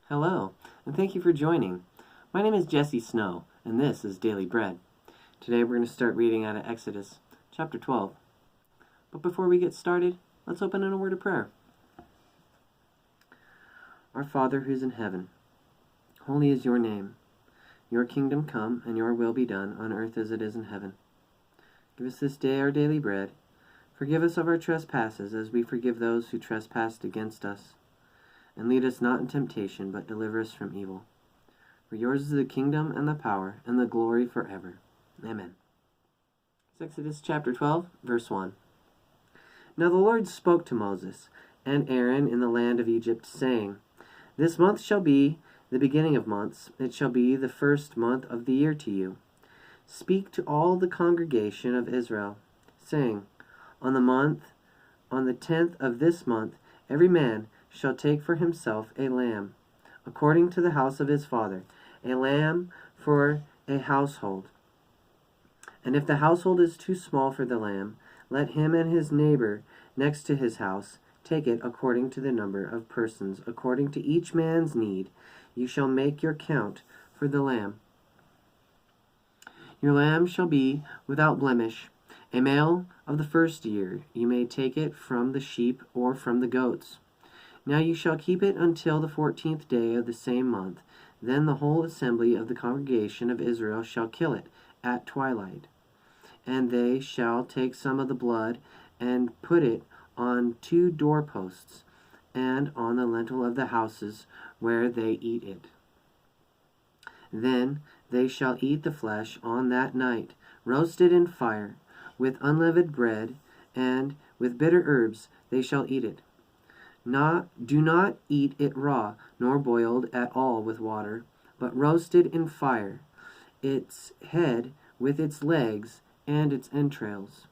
Hello, and thank you for joining. My name is Jesse Snow, and this is Daily Bread. Today we're going to start reading out of Exodus chapter 12. But before we get started, let's open in a word of prayer. Our Father who is in heaven, holy is your name. Your kingdom come, and your will be done on earth as it is in heaven. Give us this day our daily bread. Forgive us of our trespasses as we forgive those who trespass against us. And lead us not in temptation, but deliver us from evil. For yours is the kingdom and the power and the glory forever. Amen. Exodus chapter 12, verse 1. Now the Lord spoke to Moses and Aaron in the land of Egypt, saying, This month shall be the beginning of months. It shall be the first month of the year to you. Speak to all the congregation of Israel, saying, On the 10th of this month, every man shall take for himself a lamb, according to the house of his father, a lamb for a household. And if the household is too small for the lamb, let him and his neighbor next to his house take it according to the number of persons, according to each man's need. You shall make your count for the lamb. Your lamb shall be without blemish, a male of the first year. You may take it from the sheep or from the goats. Now you shall keep it until the 14th day of the same month. Then the whole assembly of the congregation of Israel shall kill it at twilight. And they shall take some of the blood and put it on 2 doorposts and on the lintel of the houses where they eat it. Then they shall eat the flesh on that night, roasted in fire, with unleavened bread, and with bitter herbs they shall eat it. Do not eat it raw, nor boiled at all with water, but roasted in fire, its head with its legs and its entrails.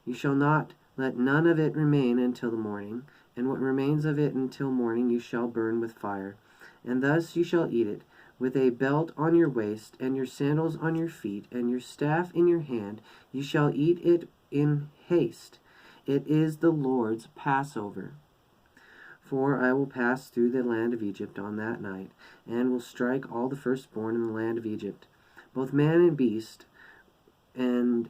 You shall not let none of it remain until the morning, and what remains of it until morning you shall burn with fire. And thus you shall eat it, with a belt on your waist, and your sandals on your feet, and your staff in your hand. You shall eat it in haste. It is the Lord's Passover. For I will pass through the land of Egypt on that night, and will strike all the firstborn in the land of Egypt, both man and beast, and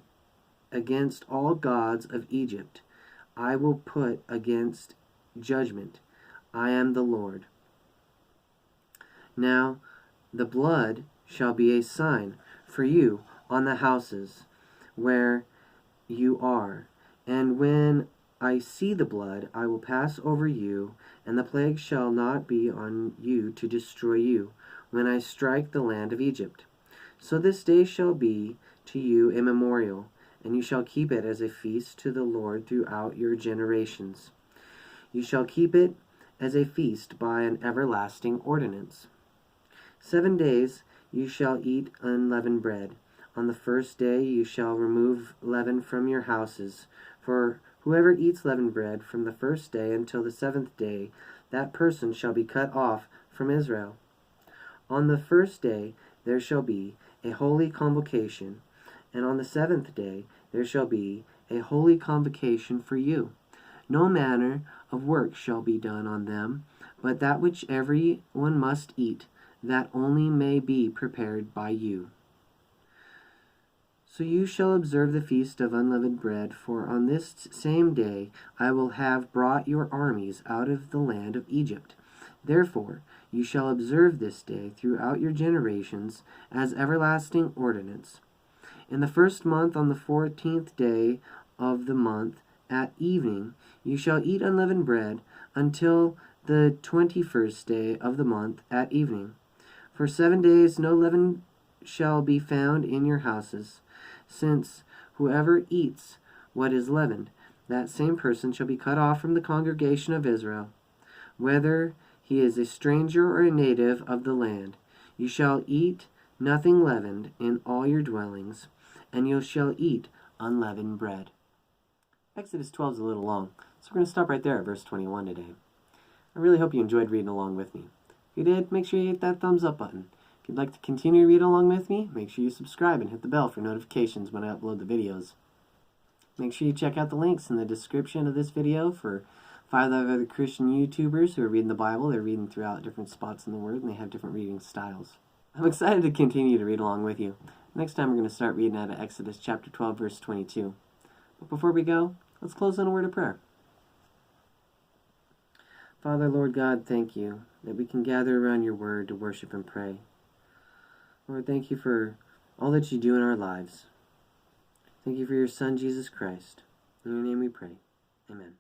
against all gods of Egypt I will put against judgment. I am the Lord. Now the blood shall be a sign for you on the houses where you are, and when I see the blood, I will pass over you, and the plague shall not be on you to destroy you, when I strike the land of Egypt. So this day shall be to you a memorial, and you shall keep it as a feast to the Lord throughout your generations. You shall keep it as a feast by an everlasting ordinance. 7 days you shall eat unleavened bread. On the first day you shall remove leaven from your houses, for whoever eats leavened bread from the first day until the 7th day, that person shall be cut off from Israel. On the first day there shall be a holy convocation, and on the 7th day there shall be a holy convocation for you. No manner of work shall be done on them, but that which every one must eat, that only may be prepared by you. So you shall observe the feast of unleavened bread, for on this same day I will have brought your armies out of the land of Egypt. Therefore you shall observe this day throughout your generations as everlasting ordinance. In the first month, on the 14th day of the month, at evening, you shall eat unleavened bread until the 21st day of the month at evening. For 7 days no leaven shall be found in your houses, since whoever eats what is leavened, that same person shall be cut off from the congregation of Israel, whether he is a stranger or a native of the land. You shall eat nothing leavened in all your dwellings, and you shall eat unleavened bread. Exodus 12 is a little long, so we're going to stop right there at verse 21 today. I really hope you enjoyed reading along with me. If you did, make sure you hit that thumbs up button. If you'd like to continue to read along with me, make sure you subscribe and hit the bell for notifications when I upload the videos. Make sure you check out the links in the description of this video for 5 other Christian YouTubers who are reading the Bible. They're reading throughout different spots in the Word, and they have different reading styles. I'm excited to continue to read along with you. Next time we're going to start reading out of Exodus chapter 12, verse 22. But before we go, let's close on a word of prayer. Father, Lord God, thank you that we can gather around your word to worship and pray. Lord, thank you for all that you do in our lives. Thank you for your Son, Jesus Christ. In your name we pray. Amen.